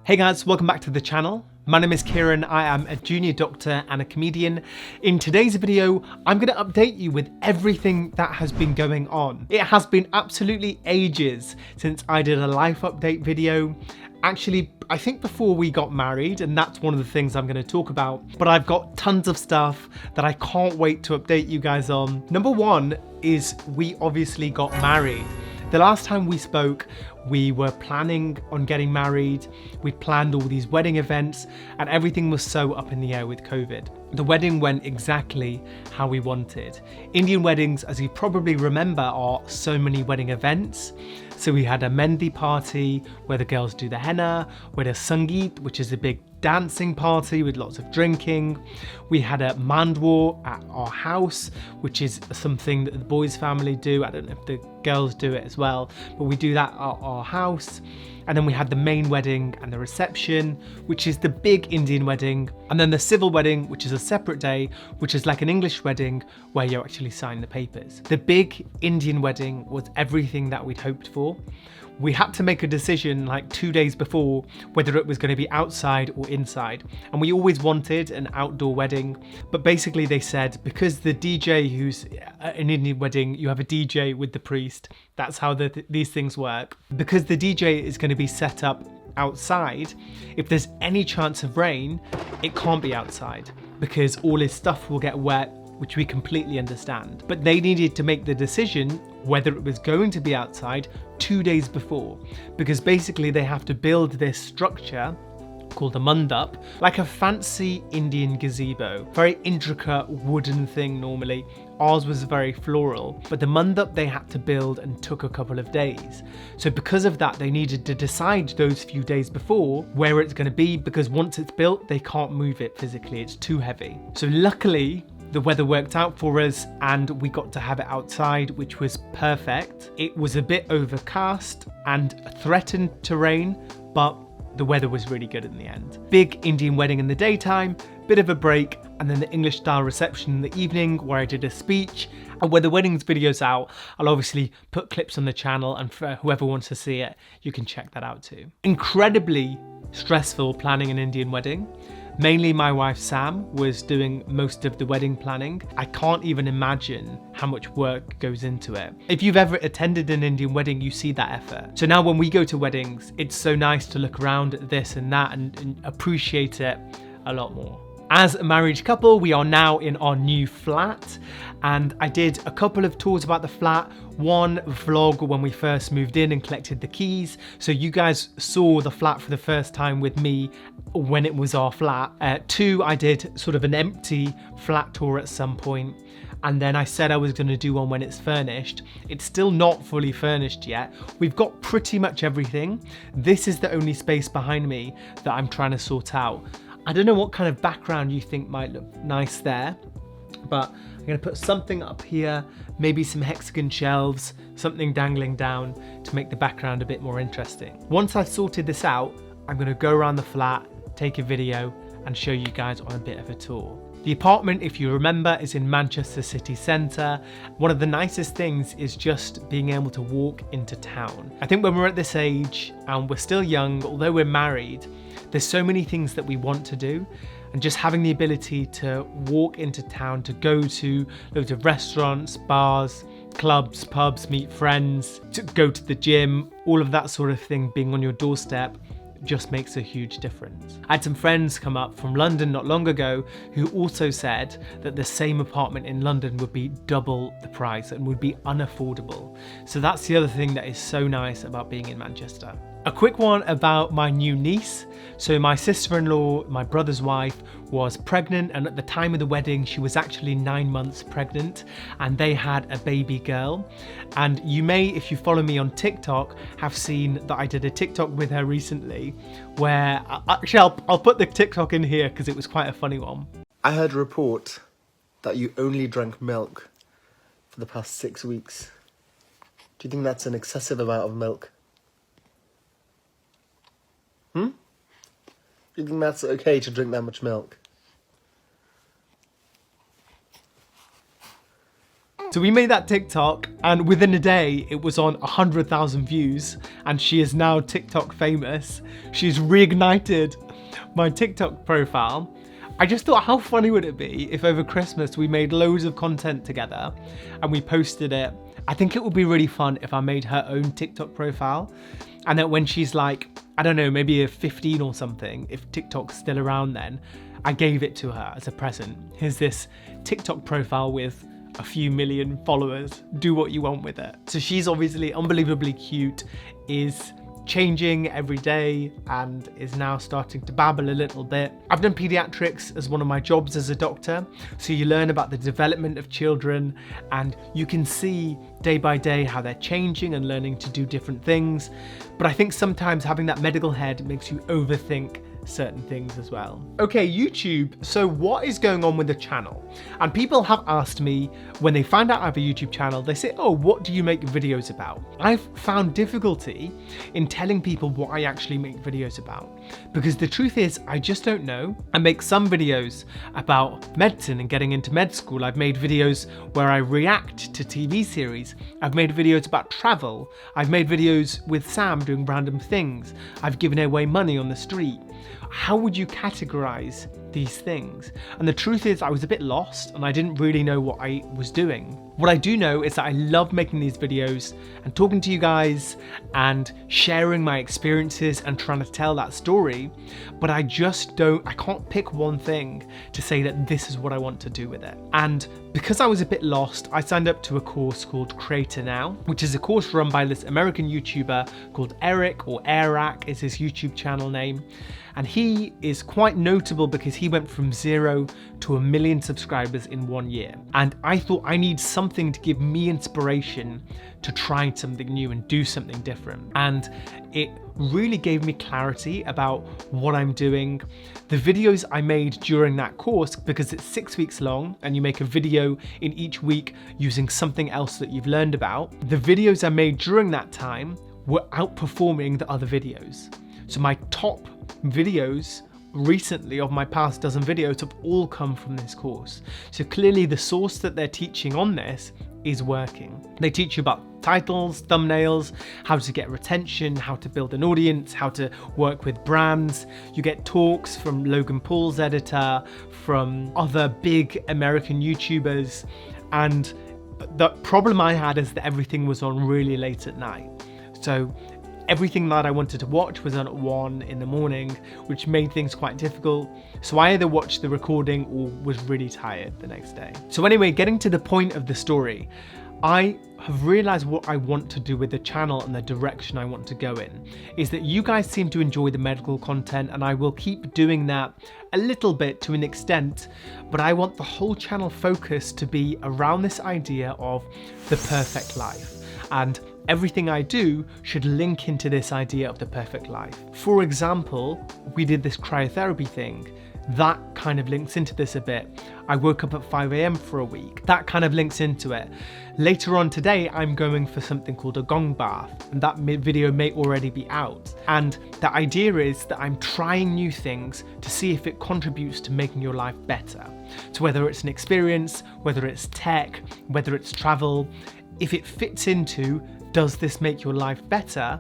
Hey guys, welcome back to the channel. My name is Kieran, I am a junior doctor and a comedian. In today's video, I'm going to update you with everything that has been going on. It has been absolutely ages since I did a life update video. Actually, I think before we got married, and that's one of the things I'm going to talk about. But I've got tons of stuff that I can't wait to update you guys on. Number one is we obviously got married. The last time we spoke, we were planning on getting married. We planned all these wedding events and everything was so up in the air with COVID. The wedding went exactly how we wanted. Indian weddings, as you probably remember, are so many wedding events. So we had a Mendi party where the girls do the henna. We had a Sangeet, which is a big dancing party with lots of drinking. We had a Mandwa at our house, which is something that the boys' family do. I don't know if the girls do it as well, but we do that at our house. And then we had the main wedding and the reception, which is the big Indian wedding. And then the civil wedding, which is a separate day, which is like an English wedding where you actually sign the papers. The big Indian wedding was everything that we'd hoped for. We had to make a decision like 2 days before whether it was going to be outside or inside. And we always wanted an outdoor wedding. But basically they said, because the DJ who's at an Indian wedding, you have a DJ with the priest. That's how these things work. Because the DJ is going to be set up outside, if there's any chance of rain, it can't be outside because all his stuff will get wet, which we completely understand. But they needed to make the decision whether it was going to be outside 2 days before, because basically they have to build this structure called a mandap, like a fancy Indian gazebo, very intricate wooden thing normally. Ours was very floral, but the mandap they had to build and took a couple of days. So because of that, they needed to decide those few days before where it's going to be, because once it's built, they can't move it physically, it's too heavy. So luckily, the weather worked out for us and we got to have it outside, which was perfect. It was a bit overcast and threatened to rain, but the weather was really good in the end. Big Indian wedding in the daytime, bit of a break, and then the English style reception in the evening where I did a speech. And when the wedding's video's out, I'll obviously put clips on the channel, and for whoever wants to see it, you can check that out too. Incredibly stressful planning an Indian wedding. Mainly my wife Sam was doing most of the wedding planning. I can't even imagine how much work goes into it. If you've ever attended an Indian wedding, you see that effort. So now when we go to weddings, it's so nice to look around at this and that and appreciate it a lot more. As a married couple, we are now in our new flat, and I did a couple of tours about the flat. One vlog when we first moved in and collected the keys, so you guys saw the flat for the first time with me when it was our flat. Two, I did sort of an empty flat tour at some point, and then I said I was going to do one when it's furnished. It's still not fully furnished yet. We've got pretty much everything. This is the only space behind me that I'm trying to sort out. I don't know what kind of background you think might look nice there, but I'm going to put something up here, maybe some hexagon shelves, something dangling down to make the background a bit more interesting. Once I've sorted this out, I'm going to go around the flat, take a video, and show you guys on a bit of a tour. The apartment, if you remember, is in Manchester city centre. One of the nicest things is just being able to walk into town. I think when we're at this age and we're still young, although we're married, there's so many things that we want to do, and just having the ability to walk into town, to go to loads of restaurants, bars, clubs, pubs, meet friends, to go to the gym, all of that sort of thing being on your doorstep just makes a huge difference. I had some friends come up from London not long ago who also said that the same apartment in London would be double the price and would be unaffordable. So that's the other thing that is so nice about being in Manchester. A quick one about my new niece. So my sister-in-law, my brother's wife, was pregnant, and at the time of the wedding she was actually 9 months pregnant, and they had a baby girl. And you may, if you follow me on TikTok, have seen that I did a TikTok with her recently where, actually I'll put the TikTok in here because it was quite a funny one. I heard a report that you only drank milk for the past 6 weeks. Do you think that's an excessive amount of milk? Do you think that's okay to drink that much milk? So we made that TikTok, and within a day it was on 100,000 views, and she is now TikTok famous. She's reignited my TikTok profile. I just thought, how funny would it be if over Christmas we made loads of content together and we posted it. I think it would be really fun if I made her own TikTok profile, and that when she's like, I don't know, maybe a 15 or something, if TikTok's still around then, I gave it to her as a present. Here's this TikTok profile with a few million followers. Do what you want with it. So she's obviously unbelievably cute, is changing every day, and is now starting to babble a little bit. I've done pediatrics as one of my jobs as a doctor, so you learn about the development of children, and you can see day by day how they're changing and learning to do different things. But I think sometimes having that medical head makes you overthink certain things as well. Okay, YouTube, so what is going on with the channel? And people have asked me when they find out I have a YouTube channel, they say, oh, what do you make videos about? I've found difficulty in telling people what I actually make videos about, because the truth is I just don't know. I make some videos about medicine and getting into med school. I've made videos where I react to TV series. I've made videos about travel. I've made videos with Sam doing random things. I've given away money on the street. How would you categorize these things? And the truth is I was a bit lost and I didn't really know what I was doing. What I do know is that I love making these videos and talking to you guys and sharing my experiences and trying to tell that story, but I can't pick one thing to say that this is what I want to do with it. And because I was a bit lost, I signed up to a course called Creator Now, which is a course run by this American YouTuber called Eric, or Eric is his YouTube channel name. And he is quite notable because he went from 0 to 1 million subscribers in 1 year. And I thought I need something to give me inspiration to try something new and do something different. And it really gave me clarity about what I'm doing. The videos I made during that course, because it's 6 weeks long and you make a video in each week using something else that you've learned about, the videos I made during that time were outperforming the other videos. So my top videos recently of my past dozen videos have all come from this course. So clearly the source that they're teaching on this is working. They teach you about titles, thumbnails, how to get retention, how to build an audience, how to work with brands. You get talks from Logan Paul's editor, from other big American YouTubers. And the problem I had is that everything was on really late at night. So everything that I wanted to watch was on at 1 in the morning, which made things quite difficult. So I either watched the recording or was really tired the next day. So anyway, getting to the point of the story, I have realized what I want to do with the channel and the direction I want to go in is that you guys seem to enjoy the medical content, and I will keep doing that a little bit to an extent, but I want the whole channel focus to be around this idea of the perfect life. And everything I do should link into this idea of the perfect life. For example, we did this cryotherapy thing. That kind of links into this a bit. I woke up at 5 AM for a week. That kind of links into it. Later on today, I'm going for something called a gong bath, and that video may already be out. And the idea is that I'm trying new things to see if it contributes to making your life better. So whether it's an experience, whether it's tech, whether it's travel, if it fits into, does this make your life better?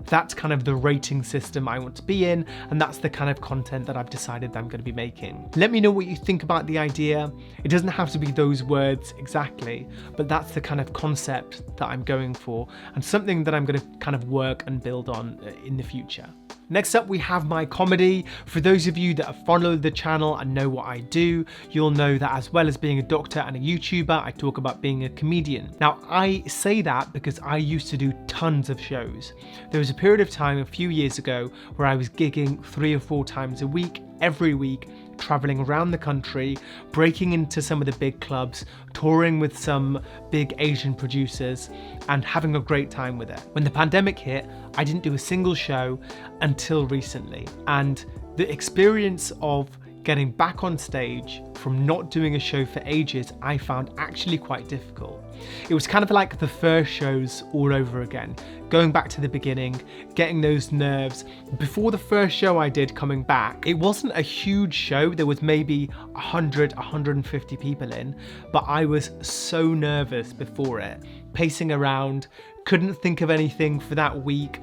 That's kind of the rating system I want to be in, and that's the kind of content that I've decided that I'm going to be making. Let me know what you think about the idea. It doesn't have to be those words exactly, but that's the kind of concept that I'm going for, and something that I'm going to kind of work and build on in the future. Next up, we have my comedy. For those of you that have followed the channel and know what I do, you'll know that as well as being a doctor and a YouTuber, I talk about being a comedian. Now, I say that because I used to do tons of shows. There was a period of time a few years ago where I was gigging 3 or 4 times a week, every week, traveling around the country, breaking into some of the big clubs, touring with some big Asian producers, and having a great time with it. When the pandemic hit, I didn't do a single show until recently, and the experience of getting back on stage from not doing a show for ages, I found actually quite difficult. It was kind of like the first shows all over again, going back to the beginning, getting those nerves. Before the first show I did coming back, it wasn't a huge show. There was maybe 100, 150 people in, but I was so nervous before it, pacing around, couldn't think of anything for that week,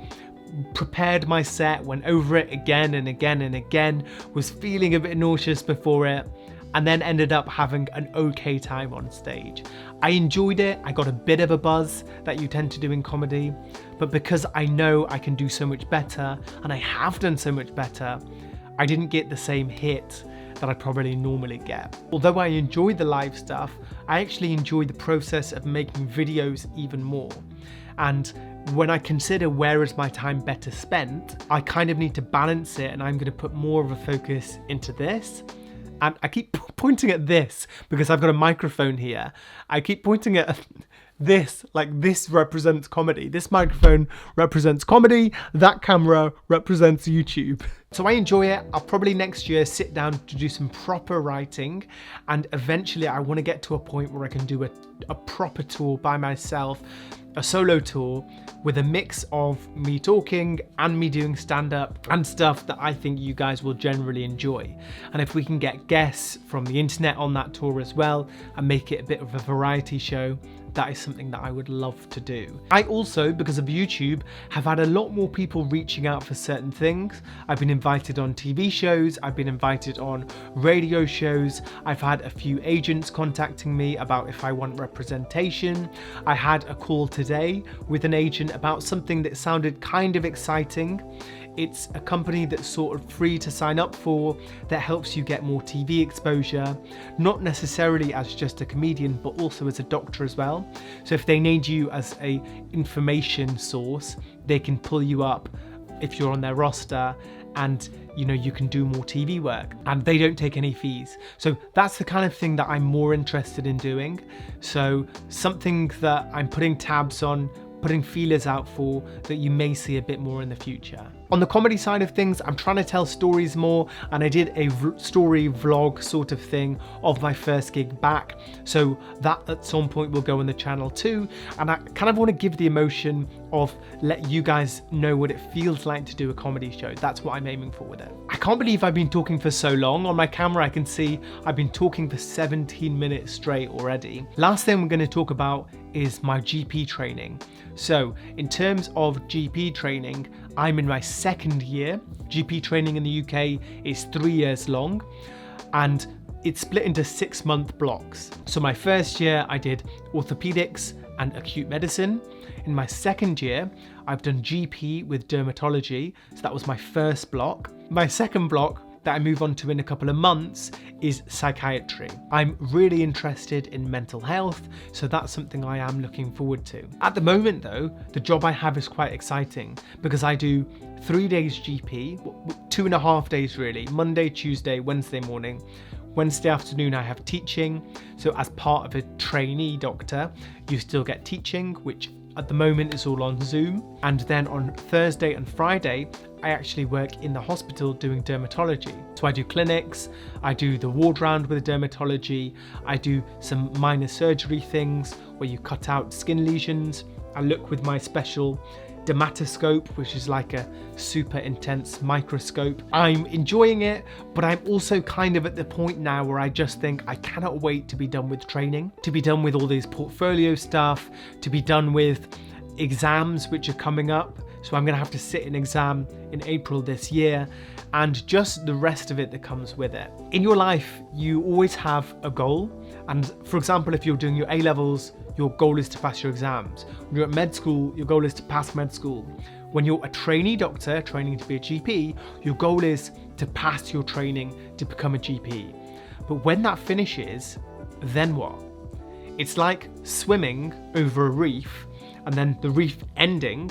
prepared my set, went over it again and again and again, was feeling a bit nauseous before it, and then ended up having an okay time on stage. I enjoyed it. I got a bit of a buzz that you tend to do in comedy, but because I know I can do so much better, and I have done so much better, I didn't get the same hit that I probably normally get. Although I enjoy the live stuff, I actually enjoy the process of making videos even more. And when I consider where is my time better spent, I kind of need to balance it, and I'm going to put more of a focus into this. And I keep pointing at this because I've got a microphone here. I keep pointing at this, like this represents comedy. This microphone represents comedy. That camera represents YouTube. So I enjoy it. I'll probably next year sit down to do some proper writing, and eventually I want to get to a point where I can do a proper tour by myself, a solo tour with a mix of me talking and me doing stand-up and stuff that I think you guys will generally enjoy. And if we can get guests from the internet on that tour as well and make it a bit of a variety show, that is something that I would love to do. I also, because of YouTube, have had a lot more people reaching out for certain things. I've been invited on TV shows, I've been invited on radio shows, I've had a few agents contacting me about if I want representation. I had a call today with an agent about something that sounded kind of exciting. It's a company that's sort of free to sign up for, that helps you get more TV exposure, not necessarily as just a comedian, but also as a doctor as well. So if they need you as a information source, they can pull you up if you're on their roster, and you can do more TV work, and they don't take any fees. So that's the kind of thing that I'm more interested in doing. So something that I'm putting tabs on, putting feelers out for, that you may see a bit more in the future. On the comedy side of things, I'm trying to tell stories more, and I did a story vlog sort of thing of my first gig back, so that at some point will go on the channel too. And I kind of want to give the emotion of let you guys know what it feels like to do a comedy show. That's what I'm aiming for with it. I can't believe I've been talking for so long. On my camera I can see I've been talking for 17 minutes straight already. Last thing we're going to talk about is my GP training. So in terms of GP training, I'm in my second year. GP training in the UK is 3 years long, and it's split into 6-month blocks. So my first year I did orthopedics and acute medicine. In my second year, I've done GP with dermatology. So that was my first block. My second block that I move on to in a couple of months is psychiatry. I'm really interested in mental health, so that's something I am looking forward to. At the moment though, the job I have is quite exciting because I do 3 days GP, 2.5 days really, Monday, Tuesday, Wednesday morning. Wednesday afternoon I have teaching, so as part of a trainee doctor, you still get teaching, which at the moment is all on Zoom. And then on Thursday and Friday, I actually work in the hospital doing dermatology. So I do clinics, I do the ward round with dermatology, I do some minor surgery things where you cut out skin lesions. I look with my special dermatoscope, which is like a super intense microscope. I'm enjoying it, but I'm also kind of at the point now where I just think I cannot wait to be done with training, to be done with all these portfolio stuff, to be done with exams which are coming up. So I'm going to have to sit an exam in April this year, and just the rest of it that comes with it. In your life, you always have a goal. And for example, if you're doing your A-levels, your goal is to pass your exams. When you're at med school, your goal is to pass med school. When you're a trainee doctor, training to be a GP, your goal is to pass your training to become a GP. But when that finishes, then what? It's like swimming over a reef and then the reef ending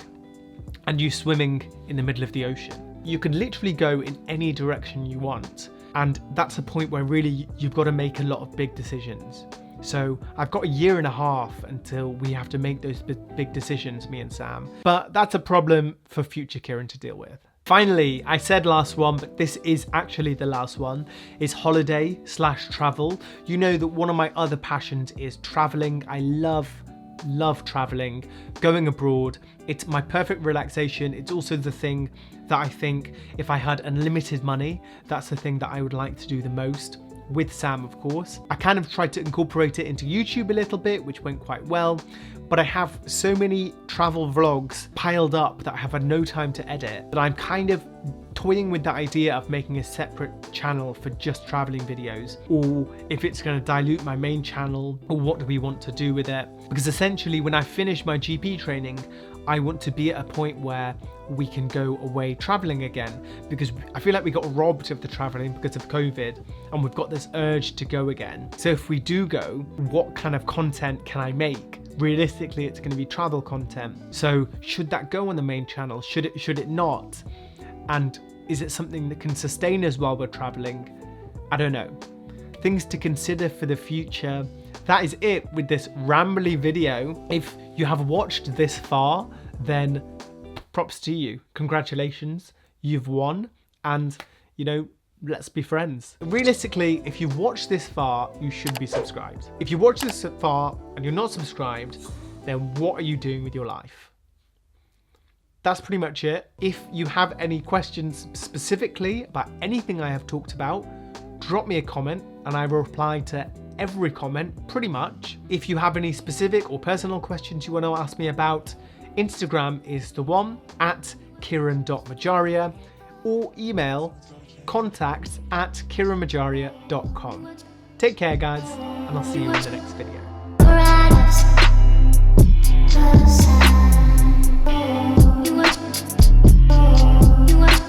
and you swimming in the middle of the ocean. You can literally go in any direction you want. And that's a point where really you've got to make a lot of big decisions. So I've got 1.5 years until we have to make those big decisions, me and Sam. But that's a problem for future Kieran to deal with. Finally, I said last one, but this is actually the last one, is holiday/travel. You know that one of my other passions is traveling. I love traveling, going abroad. It's my perfect relaxation. It's also the thing that I think if I had unlimited money, that's the thing that I would like to do the most. With Sam, of course. I kind of tried to incorporate it into YouTube a little bit, which went quite well, but I have so many travel vlogs piled up that I have had no time to edit that I'm kind of toying with the idea of making a separate channel for just traveling videos, or if it's going to dilute my main channel, or what do we want to do with it. Because essentially when I finish my GP training, I want to be at a point where we can go away traveling again, because I feel like we got robbed of the traveling because of COVID, and we've got this urge to go again. So if we do go, what kind of content can I make? Realistically, it's going to be travel content. So should that go on the main channel? Should it not? And is it something that can sustain us while we're traveling? I don't know. Things to consider for the future. That is it with this rambly video. If you have watched this far, then props to you. Congratulations, you've won. And, you know, let's be friends. Realistically, if you've watched this far, you should be subscribed. If you watched this far and you're not subscribed, then what are you doing with your life? That's pretty much it. If you have any questions specifically about anything I have talked about, drop me a comment and I will reply to every comment pretty much. If you have any specific or personal questions you want to ask me about, Instagram is the one, at kiran.majaria, or email contact@kiranmajaria.com. Take care guys, and I'll see you in the next video.